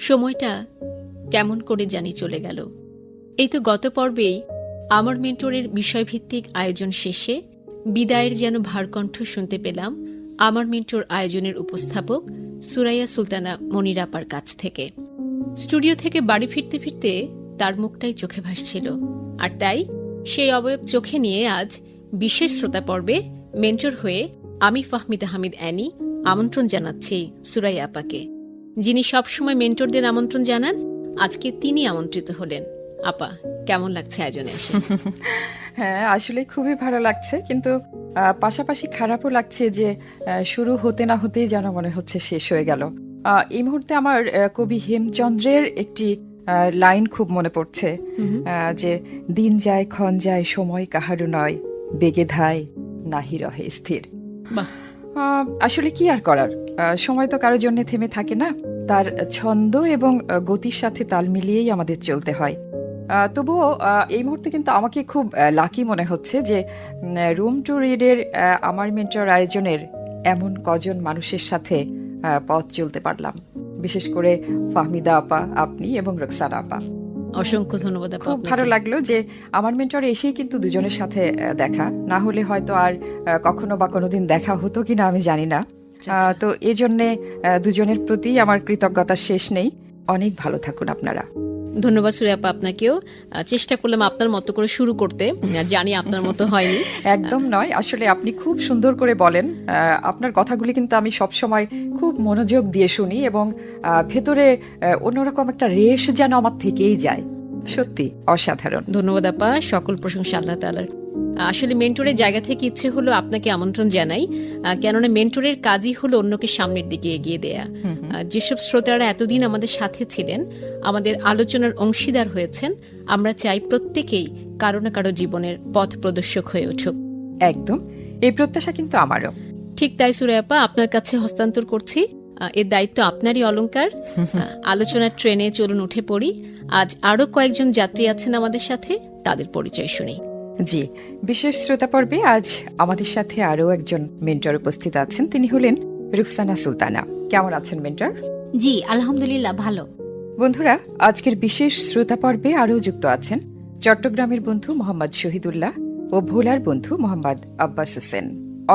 সময়টা কেমন করে জানি চলে গেল। এই তো গত পর্বেই আমার মেন্টরের বিষয়ভিত্তিক আয়োজন শেষে বিদায়ের যেন ভারকণ্ঠ শুনতে পেলাম আমার মেন্টর আয়োজনের উপস্থাপক সুরাইয়া সুলতানা মনির আপার কাছ থেকে। স্টুডিও থেকে বাড়ি ফিরতে ফিরতে তার মুখটাই চোখে ভাসছিল, আর তাই সেই অবয়ব চোখে নিয়ে আজ বিশেষ শ্রোতা পর্বে মেন্টর হয়ে আমি ফাহমিদা হামিদ অ্যানি আমন্ত্রণ জানাচ্ছি সুরাইয়া আপাকে, যিনি সবসময় মেন্টরদের আমন্ত্রণ জানান। আজকে তিনি আমন্ত্রিত হলেন। আপা, কেমন লাগছে আয়োজনে এসে? হ্যাঁ, আসলে খুবই ভালো লাগছে, কিন্তু পাশাপাশি খারাপও লাগছে যে শুরু হতে না হতেই যেন মনে হচ্ছে শেষ হয়ে গেল। এই মুহূর্তে আমার কবি হেমচন্দ্রের একটি লাইন খুব মনে পড়ছে, যে দিন যায় ক্ষণ যায় সময় কাহারও নয়, বেগে ধায় নাহি রহে স্থির। বাহ! আসলে কি আর করার, সময় তো কারোর জন্য থেমে থাকে না, তার ছন্দ এবং গতির সাথে তাল মিলিয়েই আমাদের চলতে হয়। তবুও এই মুহূর্তে কিন্তু আমাকে খুব লাকি মনে হচ্ছে যে রুম টু রিডের আমার মেন্টর আয়োজনের এমন কজন মানুষের সাথে পথ চলতে পারলাম, বিশেষ করে ফাহমিদা আপা, আপনি এবং রোকসানা আপা। অসংখ্য ধন্যবাদ আপা। খুব ভালো লাগলো যে আমার মেন্টরে এসেই কিন্তু দুজনের সাথে দেখা, না হলে হয়তো আর কখনো বা কোনোদিন দেখা হতো কিনা আমি জানি না। তো এই জন্যে দুজনের প্রতি আমার কৃতজ্ঞতার শেষ নেই। অনেক ভালো থাকুন আপনারা। ধন্যবাদ সুরাইয়া আপা আপনাকেও। চেষ্টা করলাম আপনার মতো করে শুরু করতে, জানি আপনার মতো হয়নি। একদম নয়, আসলে আপনি খুব সুন্দর করে বলেন। আপনার কথাগুলি কিন্তু আমি সব সময় খুব মনোযোগ দিয়ে শুনি, এবং ভেতরে অন্যরকম একটা রেশ যেন আমার থেকেই যায়। সত্যি অসাধারণ। ধন্যবাদ আপা, সকল প্রশংসা আল্লাহ তাআলার। আসলে মেন্টরের জায়গা থেকে ইচ্ছে হলো আপনাকে আমন্ত্রণ জানাই, কেননা মেন্টরের কাজই হলো অন্যকে সামনের দিকে এগিয়ে দেয়া। যেসব শ্রোতারা এতদিন আমাদের সাথে ছিলেন, আমাদের আলোচনার অংশীদার হয়েছেন, আমরা চাই প্রত্যেকেই কারো না কারো জীবনের পথ প্রদর্শক হয়ে উঠুক। একদম, এই প্রত্যাশা কিন্তু আমারও। ঠিক তাই সুরাইয়া আপা, আপনার কাছে হস্তান্তর করছি। এর দায়িত্ব আপনারই অলংকার। আলোচনার ট্রেনে চলুন উঠে পড়ি। আজ আরো কয়েকজন যাত্রী আছেন আমাদের সাথে, তাদের পরিচয় শুনি। জি, বিশেষ শ্রোতা পর্বে আজ আমাদের সাথে আরও একজন মেন্টর উপস্থিত আছেন। তিনি হলেন রুকসানা সুলতানা। কেমন আছেন মেন্টর? জি, আলহামদুলিল্লাহ ভালো। বন্ধুরা, আজকের বিশেষ শ্রোতা পর্বে আরও যুক্ত আছেন চট্টগ্রামের বন্ধু মোহাম্মদ শহীদুল্লাহ ও ভোলার বন্ধু মোহাম্মদ আব্বাস হোসেন।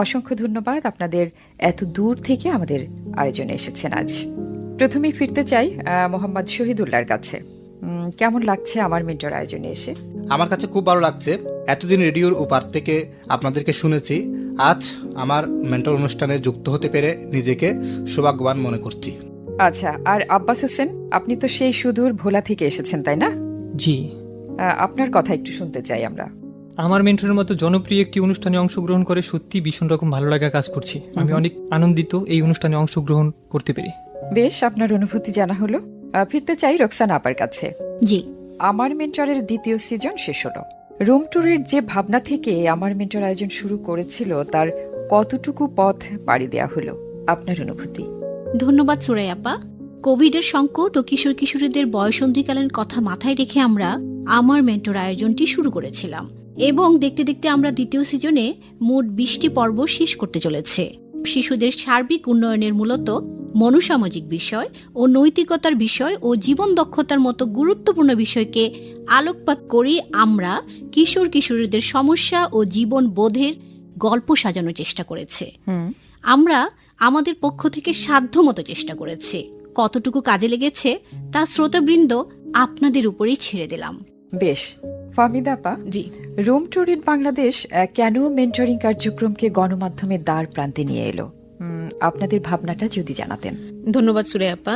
অসংখ্য ধন্যবাদ, আপনাদের এত দূর থেকে আমাদের আয়োজনে এসেছেন আজ। প্রথমেই ফিরতে চাই মোহাম্মদ শহীদুল্লাহর কাছে। কেমন লাগছে আমার মেন্টর আয়োজনে এসে? আমার কাছে খুব ভালো লাগছে। এতদিন রেডিওর উপার থেকে আপনাদেরকে শুনেছি, আজ আমার মেন্টর অনুষ্ঠানে যুক্ত হতে পেরে নিজেকে সৌভাগ্যবান মনে করছি। আচ্ছা, আর আব্বাস হোসেন, আপনি তো সেই সুদূর ভোলা থেকে এসেছেন, তাই না? জি, আপনার কথা একটু শুনতে চাই আমরা। আমার মেন্টরের মতো জনপ্রিয় একটি অনুষ্ঠানে অংশগ্রহণ করে সত্যি ভীষণ রকম ভালো লাগা কাজ করছি। আমি অনেক আনন্দিত এই অনুষ্ঠানে অংশগ্রহণ করতে পেরে। বেশ, আপনার অনুভূতি জানা হলো। ফিরতে চাই রোকসানা আপার কাছে। জি, আমার মেন্টরের দ্বিতীয় সিজন শেষ হলো। রুম ট্যুরের যে ভাবনা থেকে আমার মেন্টর আয়োজন শুরু করেছিল, তার কতটুকু পথ পাড়ি দেয়া হলো, আপনার অনুভূতি? ধন্যবাদ সুরাইয়া আপা। কোভিডের সংকট ও কিশোর কিশোরীদের বয়সন্ধিকালীন কথা মাথায় রেখে আমরা আমার মেন্টর আয়োজনটি শুরু করেছিলাম, এবং দেখতে দেখতে আমরা দ্বিতীয় সিজনে মোট 20টি পর্ব শেষ করতে চলেছে। শিশুদের সার্বিক উন্নয়নের মূলত মনোসামাজিক বিষয় ও নৈতিকতার বিষয় ও জীবন দক্ষতার মতো গুরুত্বপূর্ণ বিষয়কে আলোকপাত করে আমরা কিশোর কিশোরীদের সমস্যা ও জীবন বোধের গল্প সাজানোর চেষ্টা করেছে। আমরা আমাদের পক্ষ থেকে সাধ্যমতো চেষ্টা করেছি। কতটুকু কাজে লেগেছে তা শ্রোতাবৃন্দ আপনাদের উপরেই ছেড়ে দিলাম। বেশ, ফাহমিদা আপা, জি, রুম ট্যুর ইন বাংলাদেশ কেন মেন্টরিং কার্যক্রমকে গণমাধ্যমের দ্বার প্রান্তে নিয়ে এলো, আপনাদের ভাবনাটা যদি জানাতেন। ধন্যবাদ সুরাইয়া আপা।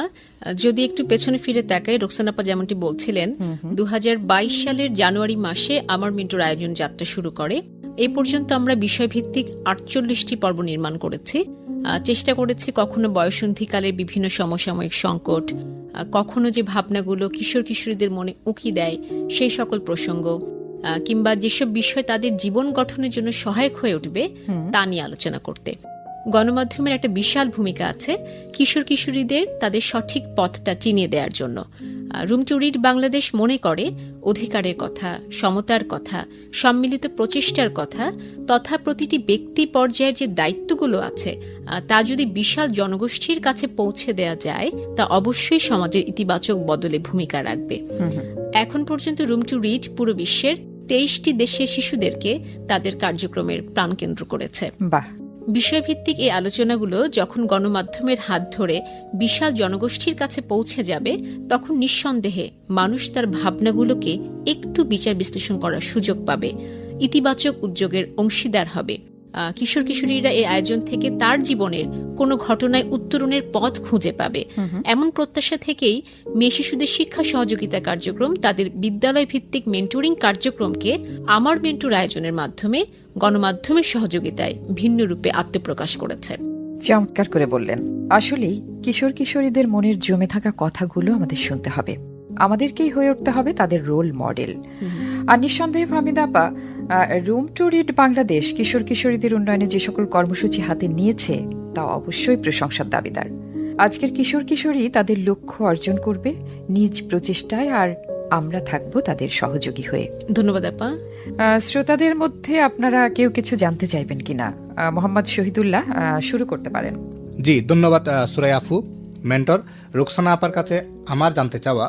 যদি একটু পেছনে ফিরে তাকাই, রোকসানা আপা যেমনটি বলছিলেন, 2022 সালের জানুয়ারি মাসে আমার মেন্টর আয়োজন যাত্রা শুরু করে। এই পর্যন্ত আমরা বিষয়ভিত্তিক 48টি পর্ব নির্মাণ করেছি। চেষ্টা করেছি কখনো বয়সন্ধিকালের বিভিন্ন সমসাময়িক সংকট, কখনো যে ভাবনাগুলো কিশোর কিশোরীদের মনে উকি দেয় সেই সকল প্রসঙ্গ, কিংবা যেসব বিষয় তাদের জীবন গঠনের জন্য সহায়ক হয়ে উঠবে তা নিয়ে আলোচনা করতে। গণমাধ্যমের একটা বিশাল ভূমিকা আছে কিশোর কিশোরীদের তাদের সঠিক পথটা চিনিয়ে দেওয়ার জন্য। রুম টু রিড বাংলাদেশ মনে করে অধিকারের কথা, সমতার কথা, সম্মিলিত প্রচেষ্টার কথা তথা প্রতিটি ব্যক্তি পর্যায়ের যে দায়িত্বগুলো আছে তা যদি বিশাল জনগোষ্ঠীর কাছে পৌঁছে দেয়া যায় তা অবশ্যই সমাজের ইতিবাচক বদলে ভূমিকা রাখবে। এখন পর্যন্ত রুম টু রিড পুরো বিশ্বের 23টি দেশের শিশুদেরকে তাদের কার্যক্রমের প্রাণকেন্দ্র করেছে। বাহ, বিষয়ভিত্তিক এই আলোচনাগুলো যখন গণমাধ্যমের হাত ধরে বিশাল জনগোষ্ঠীর কাছে পৌঁছে যাবে তখন নিঃসন্দেহে মানুষ তার ভাবনাগুলোকে একটু বিচার বিশ্লেষণ করার সুযোগ পাবে, ইতিবাচক উদ্যোগের অংশীদার হবে। কিশোর কিশোরীরা এই আয়োজন থেকে তার জীবনের কোনো ঘটনায় উত্তরণের পথ খুঁজে পাবে, এমন প্রত্যাশা থেকেই মেয়ে শিশুদের শিক্ষা সহযোগিতা কার্যক্রম তাদের বিদ্যালয় ভিত্তিক মেন্টরিং কার্যক্রমকে আমার মেন্টর আয়োজনের মাধ্যমে গণমাধ্যমের সহযোগিতায় ভিন্ন রূপে আত্মপ্রকাশ করেছে। চমৎকার করে বললেন। আসলেই কিশোর কিশোরীদের মনের জমে থাকা কথাগুলো আমাদের শুনতে হবে, আমাদেরকেই হয়ে উঠতে হবে তাদের রোল মডেল। আর নিঃসন্দেহে ফাহমিদা আপা, রুম টু রিড বাংলাদেশ কিশোর কিশোরীদের উন্নয়নে যে সকল কর্মসূচি হাতে নিয়েছে তা অবশ্যই প্রশংসার দাবিদার। আজকের কিশোর কিশোরী তাদের লক্ষ্য অর্জন করবে নিজ প্রচেষ্টায়, আর আমরা থাকব তাদের সহযোগী হয়ে। ধন্যবাদ আপা। শ্রোতাদের মধ্যে আপনারা কেউ কিছু জানতে চাইবেন কিনা? মোহাম্মদ শহীদুল্লাহ, শুরু করতে পারেন। জি, ধন্যবাদ সুরাইয়া আফু। মেন্টর রুকসানা আপার কাছে আমার জানতে চাওয়া,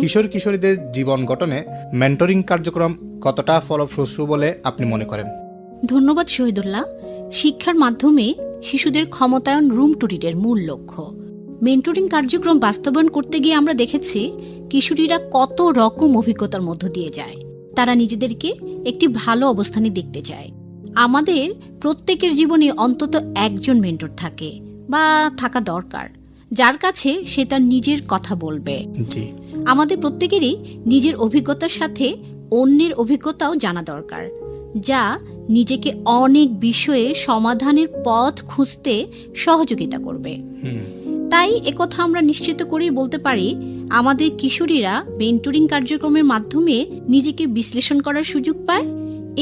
কিশোর কিশোরীদের জীবন গঠনে মেন্টরিং কার্যক্রম কতটা ফলপ্রসূ বলে আপনি মনে করেন? ধন্যবাদ শহীদুল্লাহ। শিক্ষার মাধ্যমে শিশুদের ক্ষমতায়ন রুম টু রিডের মূল লক্ষ্য। মেন্টরিং কার্যক্রম বাস্তবায়ন করতে গিয়ে আমরা দেখেছি কিশোরীরা কত রকম অভিজ্ঞতার মধ্য দিয়ে যায়। তারা নিজেদেরকে একটি ভালো অবস্থানে দেখতে চায়। আমাদের প্রত্যেকের জীবনে অন্তত একজন মেন্টর থাকে বা থাকা দরকার, যার কাছে সে তার নিজের কথা বলবে। জি, আমাদের প্রত্যেকেরই নিজের অভিজ্ঞতার সাথে অন্যের অভিজ্ঞতাও জানা দরকার, যা নিজেকে অনেক বিষয়ে সমাধানের পথ খুঁজতে সহযোগিতা করবে। তাই একথা আমরা নিশ্চিত করেই বলতে পারি, আমাদের কিশোরীরা মেন্টরিং কার্যক্রমের মাধ্যমে নিজেকে বিশ্লেষণ করার সুযোগ পায়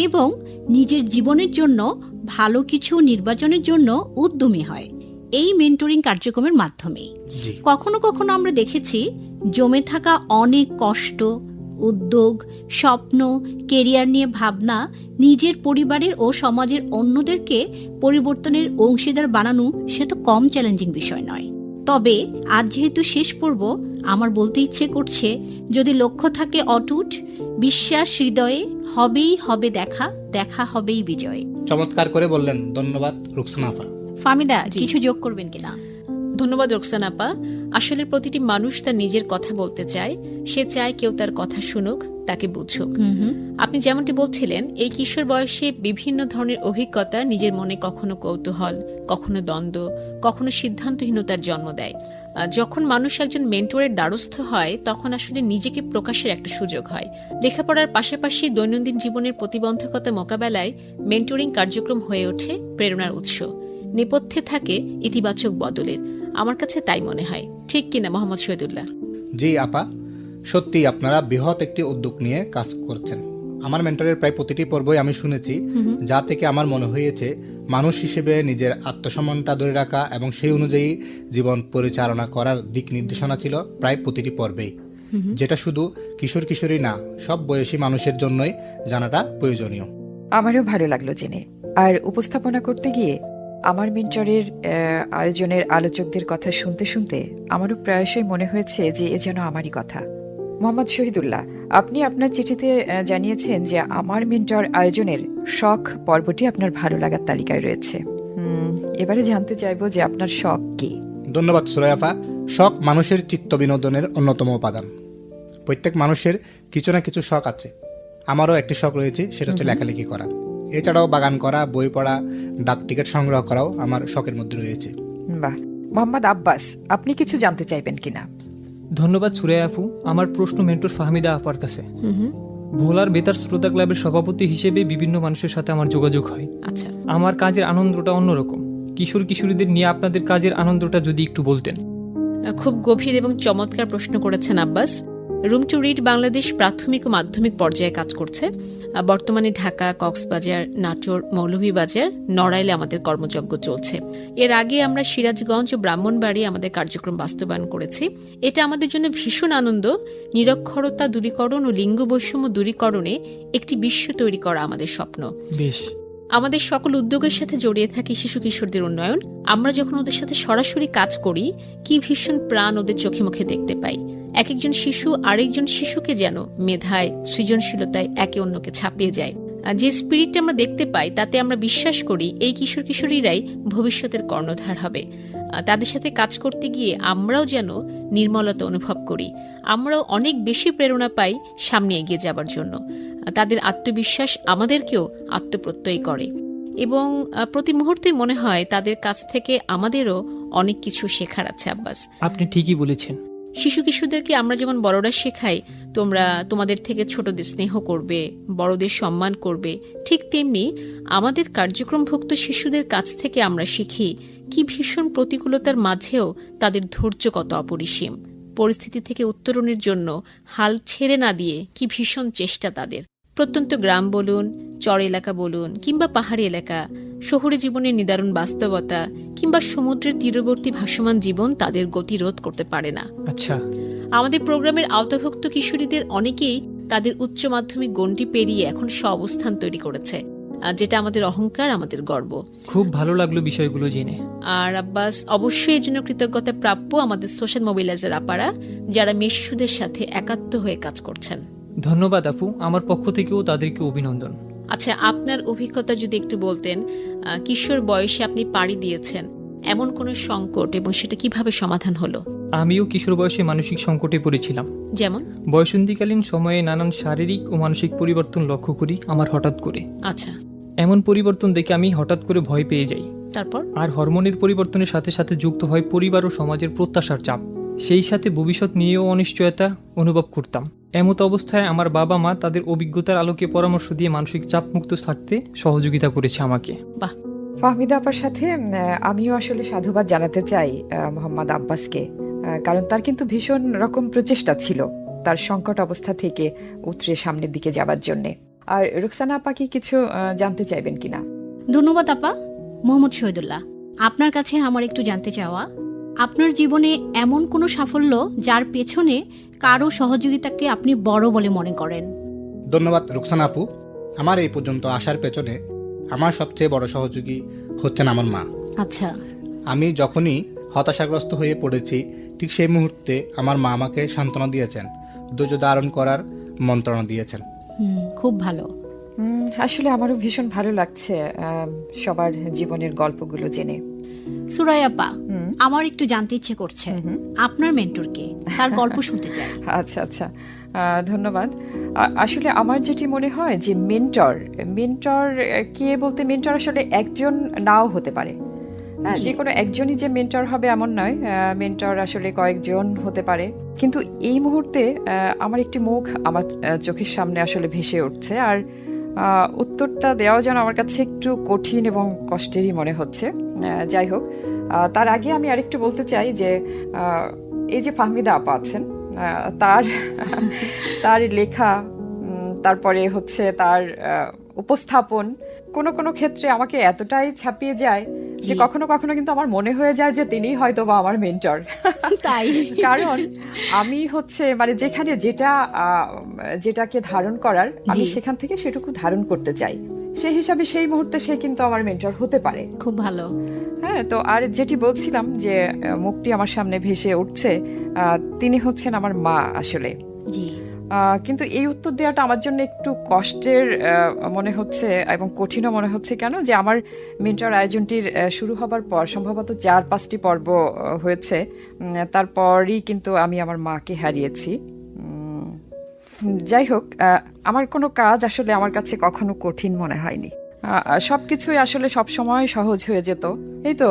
এবং নিজের জীবনের জন্য ভালো কিছু নির্বাচনের জন্য উদ্যমী হয় এই মেন্টরিং কার্যক্রমের মাধ্যমেই। কখনো কখনো আমরা দেখেছি জমে থাকা অনেক কষ্ট, উদ্যোগ, স্বপ্ন, কেরিয়ার নিয়ে ভাবনা নিজের পরিবারের ও সমাজের অন্যদেরকে পরিবর্তনের অংশীদার বানানো সে তো কম চ্যালেঞ্জিং বিষয় নয়। তবে আজ যেহেতু শেষ পর্ব, আমার বলতে ইচ্ছে করছে, যদি লক্ষ্য থাকে অটুট, বিশ্বাস হৃদয়ে, হবেই হবে দেখা, দেখা হবেই বিজয়। চমৎকার করে বললেন। ধন্যবাদ রুকসানা আপা। ফাহমিদা, কিছু যোগ করবেন কিনা? ধন্যবাদ রোকসানা আপা। আসলে প্রতিটি মানুষ তার নিজের কথা বলতে চায়, সে চায় কেউ তার কথা শুনুক, তাকে বুঝুক। আপনি যেমনটি বলছিলেন, এই কিশোর বয়সে বিভিন্ন ধরনের অভিজ্ঞতা নিজের মনে কখনো কৌতূহল, কখনো দ্বন্দ্ব, কখনো সিদ্ধান্তহীনতার জন্ম দেয়। যখন মানুষ একজন মেন্টরের দ্বারস্থ হয় তখন আসলে নিজেকে প্রকাশের একটা সুযোগ হয়। লেখাপড়ার পাশাপাশি দৈনন্দিন জীবনের প্রতিবন্ধকতা মোকাবেলায় মেন্টরিং কার্যক্রম হয়ে ওঠে প্রেরণার উৎস, নেপথ্যে থাকে ইতিবাচক বদলের। আমার কাছে তাই মনে হয়, ঠিক কিনা মোহাম্মদ শহীদুল্লাহ? জি আপা, সত্যি আপনারা বৃহৎ একটি উদ্যোগ নিয়ে কাজ করছেন। আমার মেন্টরের প্রায় প্রতিটি পর্বই আমি শুনেছি, যা থেকে আমার মনে হয়েছে মানুষ হিসেবে নিজের আত্মসম্মানটা ধরে রাখা এবং সেই অনুযায়ী জীবন পরিচালনা করার দিক নির্দেশনা ছিল প্রায় প্রতিটি পর্বেই, যেটা শুধু কিশোর কিশোরী না, সব বয়সী মানুষের জন্যই জানাটা প্রয়োজনীয়। আমারও ভালো লাগলো জেনে। আর উপস্থাপনা করতে গিয়ে আমার মেন্টরের আয়োজনের আলোচকদের কথা শুনতে শুনতে আমারও প্রায়শই মনে হয়েছে যে এ যেন আমারই কথা। মোহাম্মদ শহীদুল্লাহ, আপনি আপনার চিঠিতে জানিয়েছেন যে আমার মেন্টর আয়োজনের শখ পর্বটি আপনার ভালো লাগার তালিকায় রয়েছে। এবারে জানতে চাইবো যে আপনার শখ কি? ধন্যবাদ সুরাইয়াফা। শখ মানুষের চিত্ত বিনোদনের অন্যতম উপাদান। প্রত্যেক মানুষের কিছু না কিছু শখ আছে। আমারও একটি শখ রয়েছে, সেটা হচ্ছে লেখালেখি করা। এছাড়াও বাগান করা, বই পড়া, ডাক টিকিট সংগ্রহ করাও আমার শখের মধ্যে রয়েছে। বাহ। মোহাম্মদ আব্বাস, আপনি কিছু জানতে চাইবেন কিনা? ধন্যবাদ সুরাইয়া আপু। আমার প্রশ্ন মেন্টর ফাহমিদা আপার কাছে। ভোলার বেতার শ্রোতা ক্লাবের সভাপতি হিসেবে বিভিন্ন মানুষের সাথে আমার যোগাযোগ হয়। আচ্ছা, আমার কাজের আনন্দটা অন্যরকম। কিশোর কিশোরীদের নিয়ে আপনাদের কাজের আনন্দটা যদি একটু বলতেন। খুব গভীর এবং চমৎকার প্রশ্ন করেছেন Abbas. Room to read Bangladesh প্রাথমিক ও মাধ্যমিক পর্যায়ে কাজ করছে। বর্তমানে ঢাকা, কক্সবাজার, নাটোর, মৌলভীবাজার, নড়াইলে আমাদের কর্মযজ্ঞ চলছে। এর আগে আমরা সিরাজগঞ্জ ও ব্রাহ্মণবাড়ি আমাদের কার্যক্রম বাস্তবায়ন করেছি। এটা আমাদের জন্য ভীষণ আনন্দ। নিরক্ষরতা দূরীকরণ ও লিঙ্গ বৈষম্য দূরীকরণে একটি বিশ্ব তৈরি করা আমাদের স্বপ্ন। বেশ। আমাদের সকল উদ্যোগের সাথে জড়িয়ে থাকে শিশু কিশোরদের উন্নয়ন। আমরা যখন ওদের সাথে সরাসরি কাজ করি, কি ভীষণ প্রাণ ওদের চোখে মুখে দেখতে পাই। এক একজন শিশু আরেকজন শিশুকে যেন মেধায়, সৃজনশীলতায় একে অন্যকে ছাপিয়ে যায়। যে স্পিরিটটা আমরা দেখতে পাই, তাতে আমরা বিশ্বাস করি এই কিশোর কিশোরীরাই ভবিষ্যতের কর্ণধার হবে। তাদের সাথে কাজ করতে গিয়ে আমরাও যেন নির্মলতা অনুভব করি। আমরাও অনেক বেশি প্রেরণা পাই সামনে এগিয়ে যাবার জন্য। তাদের আত্মবিশ্বাস আমাদেরকেও আত্মপ্রত্যয়ী করে এবং প্রতি মুহূর্তে মনে হয় তাদের কাছ থেকে আমাদেরও অনেক কিছু শেখার আছে। আব্বাস, আপনি ঠিকই বলেছেন। শিশু কিশোরদেরকে আমরা যেমন বড়রা শেখাই তোমরা তোমাদের থেকে ছোটদের স্নেহ করবে, বড়দের সম্মান করবে, ঠিক তেমনি আমাদের কার্যক্রমভুক্ত শিশুদের কাছ থেকে আমরা শিখি কি ভীষণ প্রতিকূলতার মাঝেও তাদের ধৈর্য কত অপরিসীম। পরিস্থিতি থেকে উত্তরণের জন্য হাল ছেড়ে না দিয়ে কি ভীষণ চেষ্টা তাদের। প্রত্যন্ত গ্রাম বলুন, চর এলাকা বলুন, কিংবা পাহাড়ি এলাকা, শহুরে জীবনের নিদারুণ বাস্তবতা কিংবা সমুদ্রের তীরবর্তী ভাসমান জীবন তাদের গতিরোধ করতে পারে না। আচ্ছা। আমাদের প্রোগ্রামের আওতাভুক্ত কিশোরীদের অনেকেই তাদের উচ্চ মাধ্যমিক গণ্ডি পেরিয়ে এখন স্ব-অবস্থান তৈরি করেছে, যেটা আমাদের অহংকার, আমাদের গর্ব। খুব ভালো লাগলো বিষয়গুলো জেনে। আর আব্বাস, অবশ্যই এর জন্য কৃতজ্ঞতা প্রাপ্য আমাদের সোশ্যাল মোবিলাইজার আপারা, যারা মেয়ে শিশুদের সাথে একাত্ম হয়ে কাজ করছেন। ধন্যবাদ আপু, আমার পক্ষ থেকেও তাদেরকে অভিনন্দন। আচ্ছা, আপনার অভিজ্ঞতা যদি একটু বলতেন। কিশোর বয়সে আপনি পাড়ি দিয়েছেন এমন কোনো সংকট এবং সেটা কিভাবে সমাধান হলো? আমিও কিশোর বয়সে মানসিক সংকটে পড়েছিলাম। যেমন? বয়সন্ধিকালীন সময়ে নানান শারীরিক ও মানসিক পরিবর্তন লক্ষ্য করি আমার হঠাৎ করে। আচ্ছা। এমন পরিবর্তন দেখে আমি হঠাৎ করে ভয় পেয়ে যাই। তারপর? আর হরমোনের পরিবর্তনের সাথে সাথে যুক্ত হয় পরিবার ও সমাজের প্রত্যাশার চাপ। সেই সাথে ভবিষ্যৎ নিয়েও অনিশ্চয়তা অনুভব করতাম। এমত অবস্থায় আমার বাবা মা তাদের অভিজ্ঞতার আলোকে পরামর্শ দিয়ে মানসিক চাপ মুক্ত থাকতে সহযোগিতা করেছে আমাকে। বাহ। ফাহমিদা আপার সাথে আমিও আসলে সাধুবাদ জানাতে চাই মোহাম্মদ আব্বাসকে, কারণ তার কিন্তু ভীষণ রকম প্রচেষ্টা ছিল তার সংকট অবস্থা থেকে উতরে সামনের দিকে যাবার জন্যে। আর রুকসানা আপা কি কিছু জানতে চাইবেন কিনা? ধন্যবাদ আপা। মোহাম্মদ শহীদুল্লাহ, আপনার কাছে আমার একটু জানতে চাওয়া, আপনার জীবনে এমন কোনো সাফল্য যার পেছনে কারো সহযোগিতাকে আপনি বড় বলে মনে করেন? ধন্যবাদ রুকসানা আপু। আমার এই পর্যন্ত আসার পেছনে আমার সবচেয়ে বড় সহযোগী হচ্ছেন আমার মা। আচ্ছা। আমি যখনই হতাশাগ্রস্ত হয়ে পড়েছি, ঠিক সেই মুহূর্তে আমার মা আমাকে সান্ত্বনা দিয়েছেন, ধৈর্য ধারণ করার মন্ত্রণা দিয়েছেন। খুব ভালো। আসলে আমারও ভীষণ ভালো লাগছে সবার জীবনের গল্পগুলো জেনে। সুরাইয়া আপা, আমার একটু জানতে ইচ্ছে করছে আপনার মেন্টরকে, তার গল্প শুনতে চাই। আচ্ছা আচ্ছা, ধন্যবাদ। আসলে আমার যেটি মনে হয় যে মেন্টর কে বলতে, মেন্টর আসলে একজন নাও হতে পারে। যে কোনো একজনই যে মেন্টর হবে এমন নয়, মেন্টর আসলে কয়েকজন হতে পারে। কিন্তু এই মুহূর্তে আমার একটি মুখ আমার চোখের সামনে আসলে ভেসে উঠছে, আর উত্তরটা দেওয়া যেন আমার কাছে একটু কঠিন এবং কষ্টেরই মনে হচ্ছে। যাই হোক, তার আগে আমি আরেকটু বলতে চাই যে এই যে ফাহমিদা আপা আছেন, তার লেখা, তারপরে হচ্ছে তার উপস্থাপন কোনো কোনো ক্ষেত্রে আমাকে এতটাই ছাপিয়ে যায় যে কখনো কখনো কিন্তু আমার মনে হয়ে যায় যে তিনি হয়তো বা আমার মেন্টর। তাই? কারণ আমি হচ্ছে মানে যেখানে যেটাকে ধারণ করার, আমি সেখান থেকে সেটুকু ধারণ করতে চাই। সেই হিসাবে সেই মুহূর্তে সে কিন্তু আমার মেন্টর হতে পারে। খুব ভালো। হ্যাঁ, তো আর যেটি বলছিলাম যে মুখটি আমার সামনে ভেসে উঠছে, তিনি হচ্ছেন আমার মা আসলে। জি। কিন্তু এই উত্তর দেওয়াটা আমার জন্য একটু কষ্টের মনে হচ্ছে এবং কঠিনও মনে হচ্ছে। কেন যে আমার মেন্টর আয়োজনটির শুরু হবার পর সম্ভবত 4-5টি পর্ব হয়েছে, তারপরই কিন্তু আমি আমার মাকে হারিয়েছি। যাই হোক, আমার কোনো কাজ আসলে আমার কাছে কখনো কঠিন মনে হয়নি। সবকিছুই আসলে সবসময় সহজ হয়ে যেত। এই তো,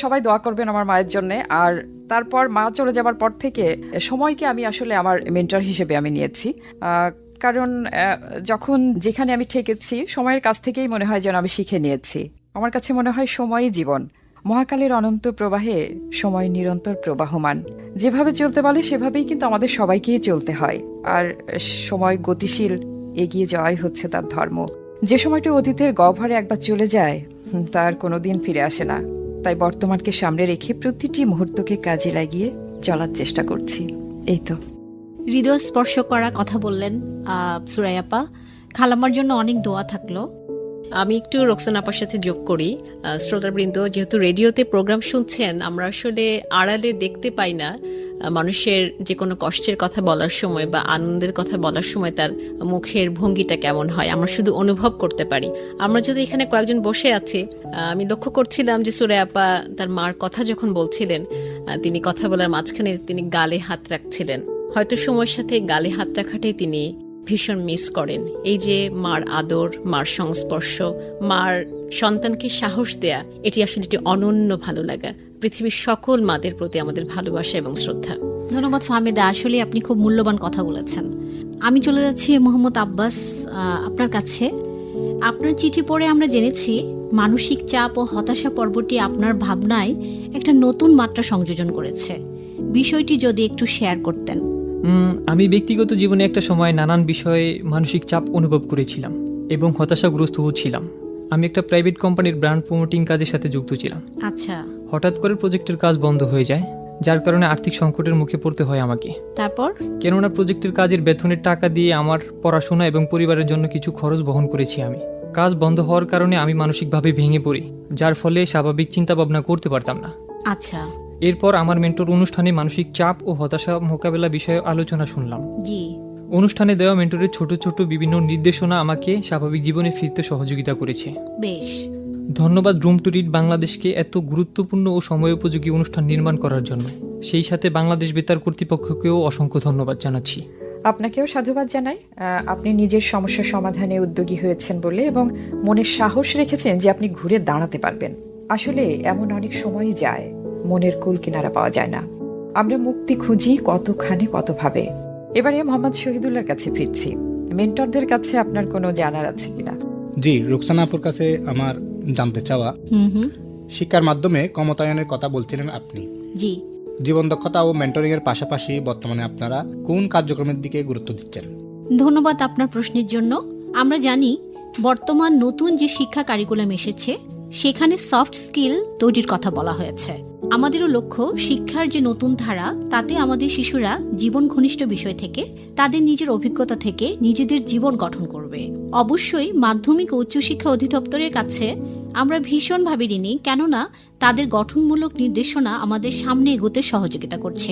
সবাই দোয়া করবেন আমার মায়ের জন্যে। আর তারপর মা চলে যাবার পর থেকে সময়কে আমি আসলে আমার মেন্টর হিসেবে আমি নিয়েছি। কারণ যখন যেখানে আমি ঠেকেছি, সময়ের কাছ থেকেই মনে হয় যেন আমি শিখে নিয়েছি। আমার কাছে মনে হয় সময়ই জীবন। মহাকালের অনন্ত প্রবাহে সময় নিরন্তর প্রবাহমান। যেভাবে চলতে বলে সেভাবেই কিন্তু আমাদের সবাইকেই চলতে হয়। আর সময় গতিশীল, এগিয়ে যাওয়াই হচ্ছে তার ধর্ম। যে সময়টা অতীতের গহ্বরে একবার চলে যায় তার কোনোদিন ফিরে আসে না। তাই বর্তমানকে সামনে রেখে প্রতিটি মুহূর্তকে কাজে লাগিয়ে চলার চেষ্টা করছি। এই তো। হৃদয় স্পর্শ করা কথা বললেন সুরাইয়া আপা। খালাম্মার জন্য অনেক দোয়া থাকলো। আমি একটু রোকসানা আপার সাথে যোগ করি। শ্রোতাবৃন্দ, যেহেতু রেডিওতে প্রোগ্রাম শুনছেন, আমরা আসলে আড়ালে দেখতে পাই না মানুষের যে কোনো কষ্টের কথা বলার সময় বা আনন্দের কথা বলার সময় তার মুখের ভঙ্গিটা কেমন হয়, আমরা শুধু অনুভব করতে পারি। আমরা যদি এখানে কয়েকজন বসে আছি, আমি লক্ষ্য করছিলাম যে সুরাইয়া আপা তার মার কথা যখন বলছিলেন, তিনি কথা বলার মাঝখানে তিনি গালে হাত রাখছিলেন। হয়তো সময়ের সাথে গালে হাত রাখাটাই তিনি ভীষণ মিস করেন। এই যে মার আদর, মার সংস্পর্শ, মার সন্তানকে সাহস দেয়া, এটি আসলে একটি অনন্য ভালো লাগা। পৃথিবীর সকল মাদের প্রতি আমাদের ভালোবাসা এবং শ্রদ্ধা। ধন্যবাদ ফাহমিদা, আসলে আপনি খুব মূল্যবান কথা বলেছেন। আমি চলে যাচ্ছি মোহাম্মদ আব্বাস আপনার কাছে। আপনার চিঠি পড়ে আমরা জেনেছি মানসিক চাপ ও হতাশা পর্বটি আপনার ভাবনায় একটা নতুন মাত্রা সংযোজন করেছে। বিষয়টি যদি একটু শেয়ার করতেন। আমি ব্যক্তিগত জীবনে একটা সময় নানান বিষয়ে মানসিক চাপ অনুভব করেছিলাম এবং হতাশাগ্রস্তও ছিলাম। আমি একটা প্রাইভেট কোম্পানির ব্র্যান্ড প্রমোটিং কাজের সাথে যুক্ত ছিলাম। আচ্ছা। হঠাৎ করে প্রজেক্টের কাজ বন্ধ হয়ে যায়, যার কারণে আর্থিক সংকটের মুখে পড়তে হয় আমাকে। তারপর? কেননা প্রজেক্টের কাজের বেতনের টাকা দিয়ে আমার পড়াশোনা এবং পরিবারের জন্য কিছু খরচ বহন করেছি আমি। কাজ বন্ধ হওয়ার কারণে আমি মানসিকভাবে ভেঙে পড়ি, যার ফলে স্বাভাবিক চিন্তা ভাবনা করতে পারতাম না। আচ্ছা। এরপর আমার মেন্টর অনুষ্ঠানে মানসিক চাপ ও হতাশা মোকাবেলা বিষয়ে আলোচনা শুনলাম। জি। অনুষ্ঠানে দেওয়া মেন্টরের ছোট ছোট বিভিন্ন নির্দেশনা আমাকে স্বাভাবিক জীবনে ফিরতে সহযোগিতা করেছে। বেশ। ধন্যবাদ রুম টু রিড বাংলাদেশকে এত গুরুত্বপূর্ণ ও সময়োপযোগী অনুষ্ঠান নির্মাণ করার জন্য। সেই সাথে বাংলাদেশ বেতার কর্তৃপক্ষকেও অসংখ্য ধন্যবাদ জানাচ্ছি। আপনাকেও সাধুবাদ জানাই। আপনি নিজের সমস্যা সমাধানে উদ্যোগী হয়েছেন বলে এবং মনের সাহস রেখেছেন যে আপনি ঘুরে দাঁড়াতে পারবেন। আসলে এমন অনেক সময়ই যায়, মনের কুল কিনারা পাওয়া যায় না। আমরা মুক্তি খুঁজি কতখানে কতভাবে। এবারে মোহাম্মদ শহীদুল্লাহর কাছে ফিরছি। মেন্টরদের কাছে আপনার কোনো জানার আছে কিনা? জি, রোকসানা আপুর কাছে আমার জানতে চাওয়া, শিক্ষার মাধ্যমে ক্ষমতায়নের কথা বলছিলেন আপনি। জি। জীবন দক্ষতা ও মেন্টরিং এর পাশাপাশি বর্তমানে আপনারা কোন কার্যক্রমের দিকে গুরুত্ব দিচ্ছেন? ধন্যবাদ আপনার প্রশ্নের জন্য। আমরা জানি বর্তমান নতুন যে শিক্ষা কারিকুলাম এসেছে সেখানে সফট স্কিল তৈরির কথা বলা হয়েছে। আমাদেরও লক্ষ্য শিক্ষার যে নতুন ধারা, তাতে আমাদের শিশুরা জীবন ঘনিষ্ঠ বিষয় থেকে তাদের নিজের অভিজ্ঞতা থেকে নিজেদের জীবন গঠন করবে। অবশ্যই মাধ্যমিক ও উচ্চশিক্ষা অধিদপ্তরের কাছে আমরা ভীষণভাবে ঋণী, কেননা তাদের গঠনমূলক নির্দেশনা আমাদের সামনে এগোতে সহযোগিতা করছে।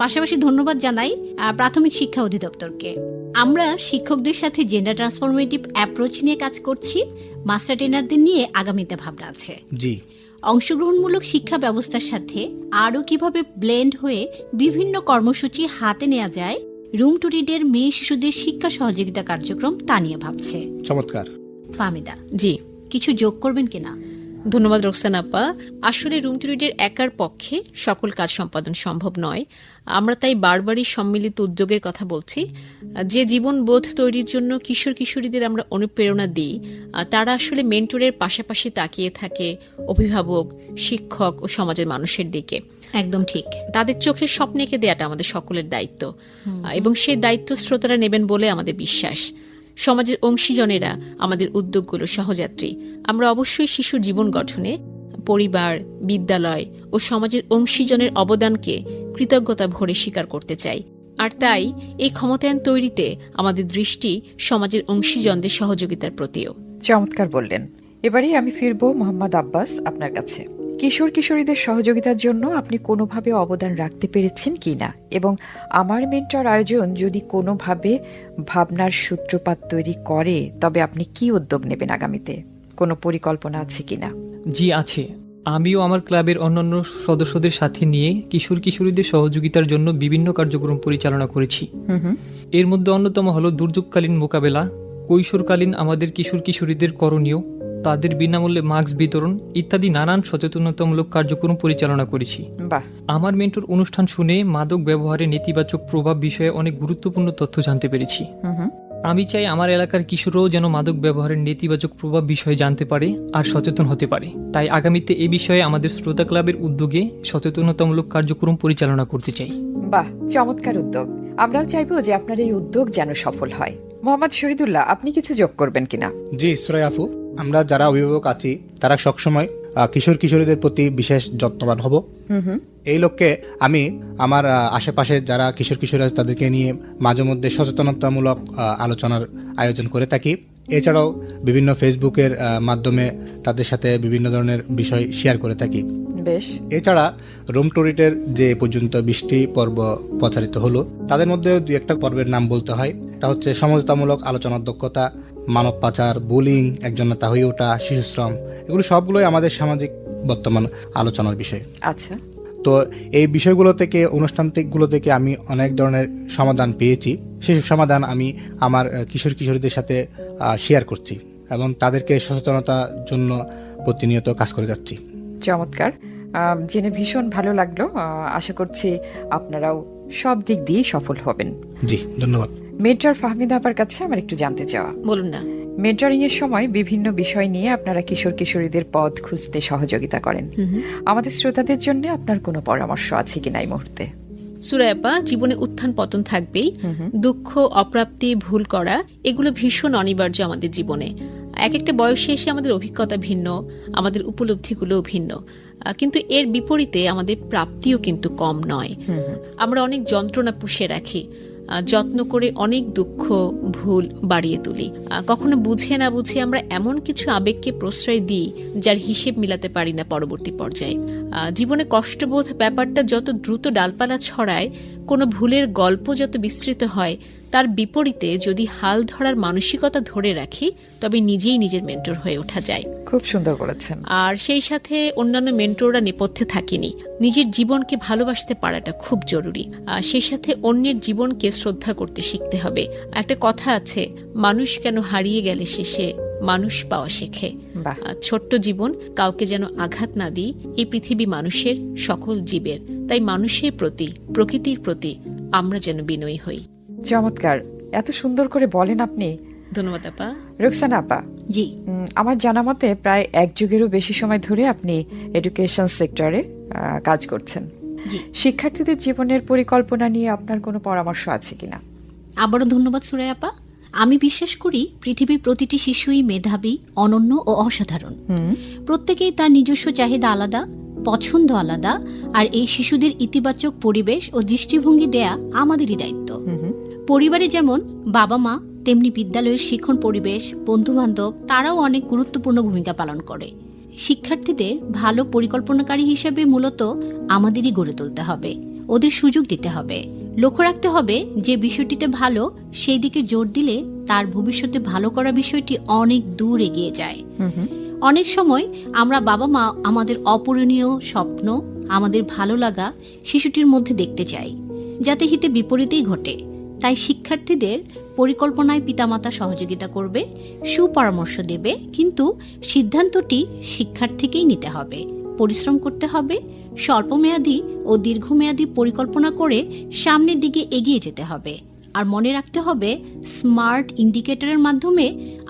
পাশাপাশি ধন্যবাদ জানাই প্রাথমিক শিক্ষা অধিদপ্তরকে। আমরা শিক্ষকদের সাথে জেন্ডার ট্রান্সফরমেটিভ অ্যাপ্রোচ নিয়ে কাজ করছি। মাস্টার ট্রেনারদের নিয়ে আগামীতে ভাবনা আছে। জি। অংশগ্রহণমূলক শিক্ষা ব্যবস্থার সাথে আরও কিভাবে ব্লেন্ড হয়ে বিভিন্ন কর্মসূচি হাতে নেওয়া যায়, রুম টু রিডের মেয়ে শিশুদের শিক্ষা সহযোগিতা কার্যক্রম তা নিয়ে ভাবছে। চমৎকার। ফাহমিদা, জি, কিছু যোগ করবেন কিনা? ধন্যবাদ রোকসানা আপা। আসলে রুম টু রিডের একার পক্ষে সকল কাজ সম্পাদন সম্ভব নয়। আমরা তাই বারবারই সম্মিলিত উদ্যোগের কথা বলছি। যে জীবনবোধ তৈরির জন্য কিশোর কিশোরীদের আমরা অনুপ্রেরণা দিই, তারা আসলে মেন্টরের পাশাপাশি তাকিয়ে থাকে অভিভাবক, শিক্ষক ও সমাজের মানুষের দিকে। একদম ঠিক। তাদের চোখে স্বপ্নকে দেয়াটা আমাদের সকলের দায়িত্ব, এবং সেই দায়িত্ব শ্রোতারা নেবেন বলে আমাদের বিশ্বাস। সমাজের অংশীজনেরা আমাদের উদ্যোগগুলো সহযাত্রী। আমরা অবশ্যই শিশুর জীবন গঠনে পরিবার, বিদ্যালয় ও সমাজের অংশীজনের অবদানকে কৃতজ্ঞতা ভরে স্বীকার করতে চাই। আর তাই এই ক্ষমতায়ন তৈরিতে আমাদের দৃষ্টি সমাজের অংশীজনদের সহযোগিতার প্রতিও। চমৎকার বললেন। এবারে আমি ফিরব মোহাম্মদ আব্বাস আপনার কাছে। কিশোর কিশোরীদের সহযোগিতার জন্য আপনি কোনোভাবে অবদান রাখতে পেরেছেন কিনা, এবং আমার মেন্টর আয়োজন যদি কোনোভাবে ভাবনার সূত্রপাত তৈরি করে, তবে আপনি কি উদ্যোগ নেবেন আগামীতে? কোনো পরিকল্পনা আছে কিনা? জি আছে। আমিও আমার ক্লাবের অন্যান্য সদস্যদের সাথে নিয়ে কিশোর কিশোরীদের সহযোগিতার জন্য বিভিন্ন কার্যক্রম পরিচালনা করেছি। এর মধ্যে অন্যতম হলো দুর্যোগকালীন মোকাবেলা, কৈশোরকালীন আমাদের কিশোর কিশোরীদের করণীয়, তাদের বিনামূল্যে মাস্ক বিতরণ ইত্যাদি নানান সচেতনতামূলক কার্যক্রম পরিচালনা করেছি। বাহ। আমার মেন্টর অনুষ্ঠান শুনে মাদক ব্যবহারের নেতিবাচক প্রভাব বিষয়ে অনেক গুরুত্বপূর্ণ তথ্য জানতে পেরেছি। আমি চাই আমার এলাকার কিশোররাও যেন মাদক ব্যবহারের নেতিবাচক প্রভাব বিষয়ে জানতে পারে আর সচেতন হতে পারে। তাই আগামীতে এ বিষয়ে আমাদের শ্রোতা ক্লাবের উদ্যোগে সচেতনতামূলক কার্যক্রম পরিচালনা করতে চাই। বাহ, চমৎকার উদ্যোগ। আমরাও চাইবো যে আপনার এই উদ্যোগ যেন সফল হয়। মোহাম্মদ শহীদুল্লাহ, আপনি কিছু যোগ করবেন কিনা? জি সুরাইয়া আপু, আমরা যারা অভিভাবক আছি তারা সবসময় কিশোর কিশোরীদের প্রতি বিশেষ যত্নবান হব। এই লক্ষ্যে আমি আমার আশেপাশে যারা কিশোর কিশোরী আছে তাদেরকে নিয়ে মাঝে মধ্যে সচেতনতামূলক আলোচনার আয়োজন করে থাকি। এছাড়াও বিভিন্ন ফেসবুকের মাধ্যমে তাদের সাথে বিভিন্ন ধরনের বিষয় শেয়ার করে থাকি। বেশ। এছাড়া রুম টু রিডের যে পর্যন্ত 20টি পর্ব প্রচারিত হলো, তাদের মধ্যে দুই একটা পর্বের নাম বলতে হয়। এটা হচ্ছে সমঝোতামূলক আলোচনার দক্ষতা, মানব পাচার, বুলিং, একজনতা হয়ে ওঠা, শিশুশ্রম, এগুলো সবগুলোই আমাদের সামাজিক বর্তমান আলোচনার বিষয়। আচ্ছা। তো এই বিষয়গুলো থেকে, অনুষ্ঠানগুলো থেকে আমি অনেক ধরনের সমাধান পেয়েছি। সেই সমাধান আমি আমার কিশোর কিশোরীদের সাথে শেয়ার করছি এবং তাদেরকে সচেতনতার জন্য প্রতিনিয়ত কাজ করে যাচ্ছি। চমৎকার, জেনে ভীষণ ভালো লাগলো। আশা করছি আপনারাও সব দিক দিয়ে সফল হবেন। জি, ধন্যবাদ। মেন্টর ফাহমিদা আপার কাছে আমার একটু জানতে চাওয়া, বলুন না। মেন্টরিং এর সময় বিভিন্ন বিষয় নিয়ে আপনারা কিশোর কিশোরীদের পথ খুঁজতে সহযোগিতা করেন। আমাদের শ্রোতাদের জন্য আপনার কোনো পরামর্শ আছে কিনা এই মুহূর্তে? সুরায়াপা, জীবনে উত্থান পতন থাকবেই। দুঃখ, অপ্রাপ্তি, ভুল করা, এগুলো ভীষণ অনিবার্য আমাদের জীবনে। এক একটা বয়সে এসে আমাদের অভিজ্ঞতা ভিন্ন, আমাদের উপলব্ধিগুলোও ভিন্ন, কিন্তু এর বিপরীতে আমাদের প্রাপ্তিও কিন্তু কম নয়। আমরা অনেক যন্ত্রণা পুষে রাখি, যত্ন করে অনেক দুঃখ, ভুল বাড়িয়ে তুলি। কখনো বুঝে না বুঝে আমরা এমন কিছু আবেগকে প্রশ্রয় দিই যার হিসেব মিলাতে পারি না পরবর্তী পর্যায়ে। জীবনে কষ্টবোধ ব্যাপারটা যত দ্রুত ডালপালা ছড়ায়, কোনো ভুলের গল্প যত বিস্তৃত হয়, তার বিপরীতে যদি হাল ধরার মানসিকতা ধরে রাখি তবে নিজেই নিজের মেন্টর হয়ে ওঠা যায়। খুব সুন্দর বলেছেন। আর সেই সাথে অন্যান্য মেন্টররা নেপথ্যে থাকেনি। নিজের জীবনকে ভালোবাসতে পারাটা খুব জরুরি। সেই সাথে অন্যের জীবনকে শ্রদ্ধা করতে শিখতে হবে। একটা কথা আছে, মানুষ কেন হারিয়ে গেলে শেষে মানুষ পাওয়া শেখে। ছোট্ট জীবন, কাউকে যেন আঘাত না দিই। এই পৃথিবী মানুষের, সকল জীবের। তাই মানুষের প্রতি, প্রকৃতির প্রতি আমরা যেন বিনয়ী হই। চমৎকার, এত সুন্দর করে বলেন আপনি। ধন্যবাদ আপা। রুকসানা আপা, জি, আমার জানা মতে প্রায় এক যুগেরও বেশি সময় ধরে আপনি এডুকেশন সেক্টরে কাজ করছেন। জি। শিক্ষার্থীদের জীবনের পরিকল্পনা নিয়ে আপনার কোনো পরামর্শ আছে কিনা? আবারও ধন্যবাদ সুরাইয়া আপা। আমি বিশ্বাস করি পৃথিবীর প্রতিটি শিশুই মেধাবী, অনন্য ও অসাধারণ। প্রত্যেকেই তার নিজস্ব চাহিদা আলাদা, পছন্দ আলাদা, আর এই শিশুদের ইতিবাচক পরিবেশ ও দৃষ্টিভঙ্গি দেয়া আমাদেরই দায়িত্ব। পরিবারে যেমন বাবা মা, তেমনি বিদ্যালয়ের শিক্ষণ পরিবেশ, বন্ধুবান্ধব, তারাও অনেক গুরুত্বপূর্ণ ভূমিকা পালন করে। শিক্ষার্থীদের ভালো পরিকল্পনাকারী হিসেবে মূলত আমাদেরই গড়ে তুলতে হবে, ওদের সুযোগ দিতে হবে। লক্ষ্য রাখতে হবে যে বিষয়টিতে ভালো, সেই দিকে জোর দিলে তার ভবিষ্যতে ভালো করা বিষয়টি অনেক দূর এগিয়ে যায়। অনেক সময় আমরা বাবা মা আমাদের অপূরণীয় স্বপ্ন, আমাদের ভালো লাগা শিশুটির মধ্যে দেখতে চাই, যাতে হিতে বিপরীতেই ঘটে। তাই শিক্ষার্থীদের পরিকল্পনায় পিতামাতা সহযোগিতা করবে, সুপরামর্শ দেবে, কিন্তু সিদ্ধান্তটি শিক্ষার্থীকেই নিতে হবে। পরিশ্রম করতে হবে, স্বল্পমেয়াদী ও দীর্ঘমেয়াদী পরিকল্পনা করে সামনের দিকে এগিয়ে যেতে হবে। আর মনে রাখতে হবে, স্মার্ট ইন্ডিকেটরের মাধ্যমে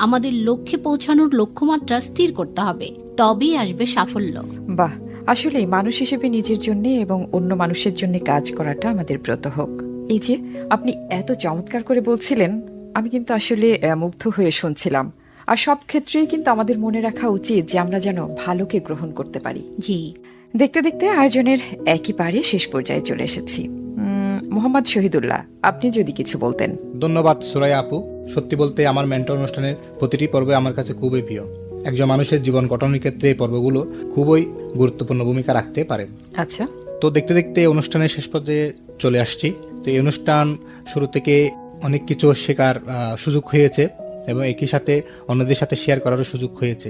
আমাদের লক্ষ্যে পৌঁছানোর লক্ষ্যমাত্রা স্থির করতে হবে, তবেই আসবে সাফল্য। বাহ, আসলে মানুষ হিসেবে নিজের জন্য এবং অন্য মানুষের জন্য কাজ করাটা আমাদের ব্রত হোক। এই যে আপনি এত চমৎকার করে বলছিলেন, আমি কিন্তু আসলে মুগ্ধ হয়ে শুনছিলাম। আর সব ক্ষেত্রেই কিন্তু আমাদের মনে রাখা উচিত যে আমরা যেন ভালোকে গ্রহণ করতে পারি। জি। দেখতে দেখতে আয়োজনের একেবারে শেষ পর্যায়ে চলে এসেছি। মোহাম্মদ শহীদুল্লাহ, আপনি যদি কিছু বলতেন। ধন্যবাদ সুরাইয়া আপু। সত্যি বলতে আমার মেন্টর অনুষ্ঠানের প্রতিটি পর্ব আমার কাছে খুবই প্রিয়। একজন মানুষের জীবন গঠনের ক্ষেত্রে এই পর্বগুলো খুবই গুরুত্বপূর্ণ ভূমিকা রাখতে পারে। আচ্ছা। তো দেখতে দেখতে অনুষ্ঠানের শেষ পর্যায়ে চলে আসছি। তো এই অনুষ্ঠান শুরু থেকে অনেক কিছু শেখার সুযোগ হয়েছে এবং একই সাথে অন্যদের সাথে শেয়ার করারও সুযোগ হয়েছে।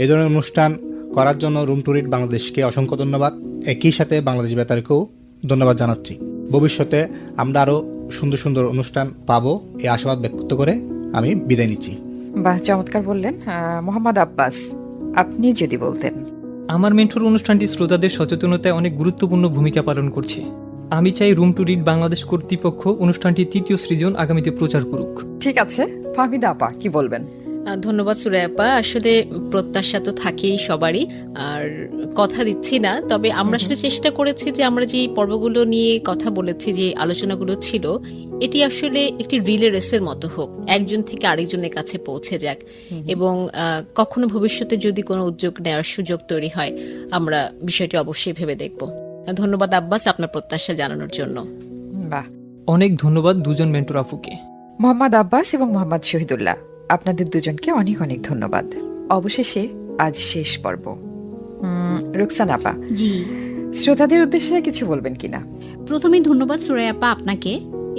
এই ধরনের অনুষ্ঠান করার জন্য রুম টু রিড বাংলাদেশকে অসংখ্য ধন্যবাদ। একই সাথে বাংলাদেশ বেতারকেও ধন্যবাদ জানাচ্ছি। ভবিষ্যতে আমরা আরও সুন্দর সুন্দর অনুষ্ঠান পাবো, এই আশাবাদ ব্যক্ত করে আমি বিদায় নিচ্ছি। বাহ, চমৎকার বললেন। মোহাম্মদ আব্বাস, আপনি যদি বলতেন। আমার মেন্টর অনুষ্ঠানটি শ্রোতাদের সচেতনতায় অনেক গুরুত্বপূর্ণ ভূমিকা পালন করছে। আমি চাই রুম টু রিড বাংলাদেশ কর্তৃপক্ষ অনুষ্ঠানটির 3য় সৃজন আগামীতে প্রচার করুক। ঠিক আছে, ফাহমিদা আপা কি বলবেন? ধন্যবাদ সুরায়াপা। আসলে প্রত্যাশা তো থাকেই সবারই, আর কথা দিচ্ছি না, তবে আমরা আসলে চেষ্টা করেছি যে আমরা যে পর্বগুলো নিয়ে কথা বলেছি, যে আলোচনাগুলো ছিল, এটি আসলে একটি রিলে রেসের মতো হোক, একজন থেকে আরেকজনের কাছে পৌঁছে যাক, এবং কখনো ভবিষ্যতে যদি কোনো উদ্যোগ নেওয়ার সুযোগ তৈরি হয় আমরা বিষয়টি অবশ্যই ভেবে দেখব। ধন্যবাদ আব্বাস আপনার প্রত্যাশা জানানোর জন্য। বাহ। অনেক ধন্যবাদ দুজন মেন্টর আফুকে। মোহাম্মদ আব্বাস এবং মোহাম্মদ শহীদুল্লাহ, আপনাদের দুজনকে অনেক অনেক ধন্যবাদ। অবশেষে আজ শেষ পর্ব। রুকসানা আপা, জি, শ্রোতাদের উদ্দেশ্যে কিছু বলবেন কিনা? প্রথমেই ধন্যবাদ সুরাইয়াপা আপনাকে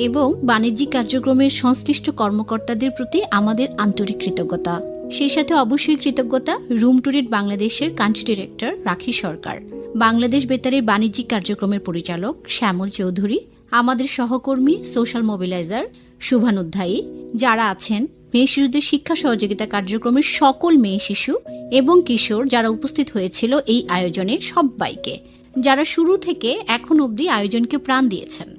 এবং বাণিজ্যিক কার্যক্রমের সংশ্লিষ্ট কর্মকর্তাদের প্রতি আমাদের আন্তরিক কৃতজ্ঞতা। সেই সাথে অবশ্যই কৃতজ্ঞতা রুম টু রিড বাংলাদেশের কান্ট্রি ডিরেক্টর রাখি সরকার, বাংলাদেশ বেতারের বাণিজ্যিক কার্যক্রমের পরিচালক শ্যামল চৌধুরী, আমাদের সহকর্মী সোশ্যাল মোবিলাইজার শুভানুধ্যায়ী, যারা আছেন মেয়ে শিশুদের শিক্ষা সহযোগিতা কার্যক্রমের সকল মেয়ে শিশু এবং কিশোর যারা উপস্থিত হয়েছিল এই আয়োজনে, সবাইকে, যারা শুরু থেকে এখন অবধি আয়োজনকে প্রাণ দিয়েছেন।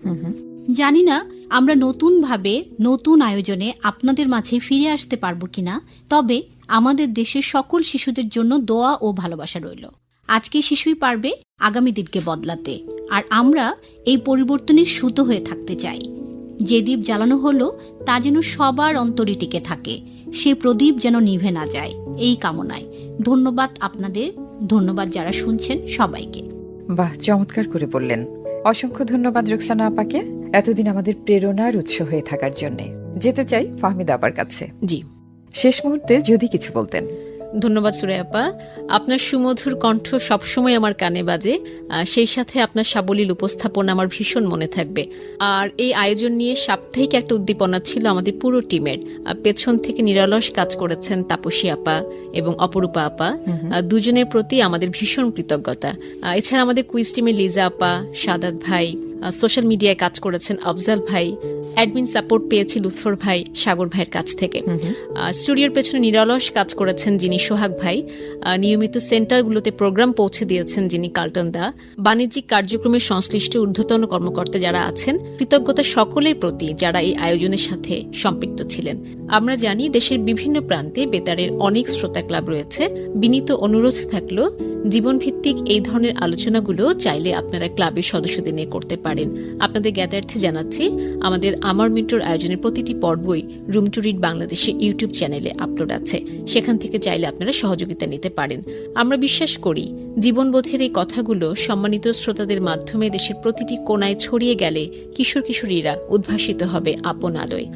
জানি না আমরা নতুনভাবে নতুন আয়োজনে আপনাদের মাঝে ফিরে আসতে পারবো কিনা, তবে আমাদের দেশের সকল শিশুদের জন্য দোয়া ও ভালোবাসা রইল। আজকে শিশুই পারবে আগামী দিনকে বদলাতে, আর আমরা এই পরিবর্তনের সুতো হয়ে থাকতে চাই। যে দ্বীপ জ্বালানো হলো তা যেন সবার অন্তরে টিকে থাকে, সে প্রদীপ যেন নিভে না যায়, এই কামনায়। ধন্যবাদ আপনাদের, ধন্যবাদ যারা শুনছেন সবাইকে। বাহ, চমৎকার করে বললেন। অসংখ্য ধন্যবাদ রুকসানা আপাকে এতদিন আমাদের প্রেরণার উৎস হয়ে থাকার জন্য। যেতে চাই ফাহমিদা আপার কাছে। জি, শেষ মুহূর্তে যদি কিছু বলতেন। ধন্যবাদ সুরায়াপা। আপনার সুমধুর কণ্ঠ সবসময় আমার কানে বাজে, সেই সাথে আপনার সাবলীল উপস্থাপনা আমার ভীষণ মনে থাকবে। আর এই আয়োজন নিয়ে সাপ্তাহিক একটা উদ্দীপনা ছিল আমাদের পুরো টিমের। পেছন থেকে নিরলস কাজ করেছেন তাপসী আপা এবং অপরূপা আপা, দুজনের প্রতি আমাদের ভীষণ কৃতজ্ঞতা। এছাড়া আমাদের কুইজ টিমের লিজা আপা, সাদাত ভাই, সোশ্যাল মিডিয়ায় কাজ করেছেন আফজাল ভাই, অ্যাডমিন সাপোর্ট পেয়েছি লুৎফর ভাই, সাগর ভাইয়ের কাছ থেকে। স্টুডিওর পেছনে নিরলস কাজ করেছেন যিনি সোহাগ ভাই, নিয়মিত সেন্টারগুলোতে প্রোগ্রাম পৌঁছে দিয়েছেন যিনি কাল্টন দা, বাণিজ্যিক কার্যক্রমের সংশ্লিষ্ট ঊর্ধ্বতন কর্মকর্তা যারা আছেন, কৃতজ্ঞতা সকলের প্রতি যারা এই আয়োজনের সাথে সম্পৃক্ত ছিলেন। আমরা জানি দেশের বিভিন্ন প্রান্তে বেতারের অনেক শ্রোতা ক্লাব রয়েছে। বিনীত অনুরোধ থাকলো জীবনভিত্তিক এই ধরনের আলোচনাগুলো চাইলে আপনারা ক্লাবের সদস্যদের নিয়ে করতে পারেন। আপনাদের জ্ঞাতার্থে জানাচ্ছি, আমাদের আমার মেন্টর আয়োজনের প্রতিটি পর্বই রুম টু রিড বাংলাদেশের ইউটিউব চ্যানেলে আপলোড আছে, সেখান থেকে চাইলে আপনারা সহযোগিতা নিতে পারেন। আমরা বিশ্বাস করি জীবনবোধের এই কথাগুলো সম্মানিত শ্রোতাদের মাধ্যমে দেশের প্রতিটি কোণায় ছড়িয়ে গেলে কিশোর কিশোরীরা উদ্ভাসিত হবে আপন আলোয়।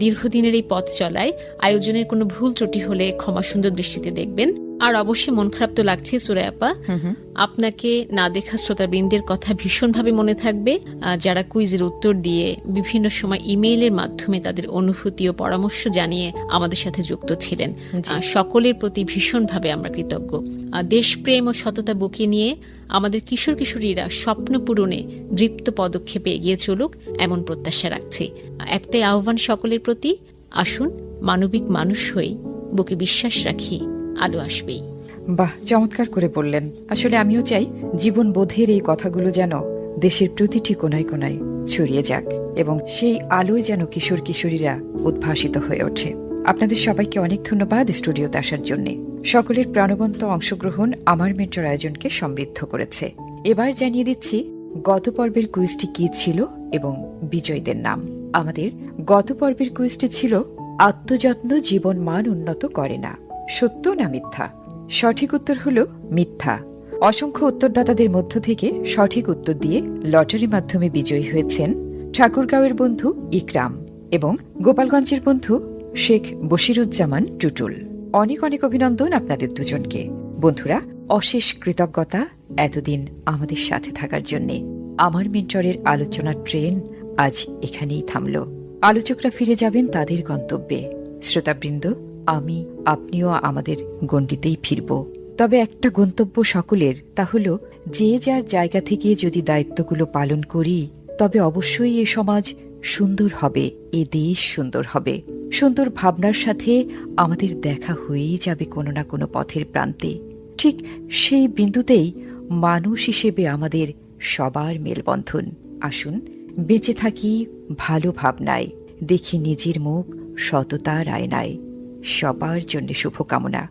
দীর্ঘদিনের এই পথ চলায় আয়োজনের কোনো ভুল ত্রুটি হলে ক্ষমা সুন্দর দৃষ্টিতে দেখবেন। আর অবশ্যই মন খারাপ তো লাগছে সুরায়াপা, আপনাকে না দেখা শ্রোতাবৃন্দের কথা ভীষণভাবে মনে থাকবে, যারা কুইজের উত্তর দিয়ে বিভিন্ন সময় ইমেইলের মাধ্যমে তাদের অনুভূতি ও পরামর্শ জানিয়ে আমাদের সাথে যুক্ত ছিলেন। সকলের প্রতি ভীষণভাবে আমরা কৃতজ্ঞ। দেশপ্রেম ও সততা বুকে নিয়ে আমাদের কিশোর কিশোরীরা স্বপ্ন পূরণে দৃপ্ত পদক্ষেপে এগিয়ে চলুক এমন প্রত্যাশা রাখছি। একটাই আহ্বান সকলের প্রতি, আসুন মানবিক মানুষ হই, বুকে বিশ্বাস রাখি, আলো আসবেই। বাহ, চমৎকার করে বললেন। আসলে আমিও চাই জীবন বোধের এই কথাগুলো যেন দেশের প্রতিটি কোনায় কোনায় ছড়িয়ে যাক এবং সেই আলোয় যেন কিশোর কিশোরীরা উদ্ভাসিত হয়ে ওঠে। আপনাদের সবাইকে অনেক ধন্যবাদ স্টুডিওতে আসার জন্য। সকলের প্রাণবন্ত অংশগ্রহণ আমার মেন্টর আয়োজনকে সমৃদ্ধ করেছে। এবার জানিয়ে দিচ্ছি গত পর্বের কুইজটি কি ছিল এবং বিজয়ীদের নাম। আমাদের গত পর্বের কুইজটি ছিল আত্মযত্ন জীবন মান উন্নত করে না, সত্য না মিথ্যা? সঠিক উত্তর হলো মিথ্যা। অসংখ্য উত্তরদাতাদের মধ্য থেকে সঠিক উত্তর দিয়ে লটারির মাধ্যমে বিজয়ী হয়েছেন ঠাকুরগাঁওয়ের বন্ধু ইকরাম এবং গোপালগঞ্জের বন্ধু শেখ বশিরুজ্জামান টুটুল। অনেক অনেক অভিনন্দন আপনাদের দুজনকে। বন্ধুরা, অশেষ কৃতজ্ঞতা এতদিন আমাদের সাথে থাকার জন্য। আমার মেন্টরের আলোচনার ট্রেন আজ এখানেই থামল। আলোচকরা ফিরে যাবেন তাদের গন্তব্যে। শ্রোতাবৃন্দ, আমি আপনিও আমাদের গণ্ডিতেই ফিরব। তবে একটা গন্তব্য সকলের, তা হল যে যার জায়গা থেকে যদি দায়িত্বগুলো পালন করি তবে অবশ্যই এ সমাজ সুন্দর হবে, এ দেশ সুন্দর হবে। সুন্দর ভাবনার সাথে আমাদের দেখা হয়েই যাবে কোনো না কোনো পথের প্রান্তে। ঠিক সেই বিন্দুতেই মানুষ হিসেবে আমাদের সবার মেলবন্ধন। আসুন বেঁচে থাকি ভালো ভাবনায়, দেখি নিজের মুখ সততার আয়নায়। সবার জন্য শুভকামনা।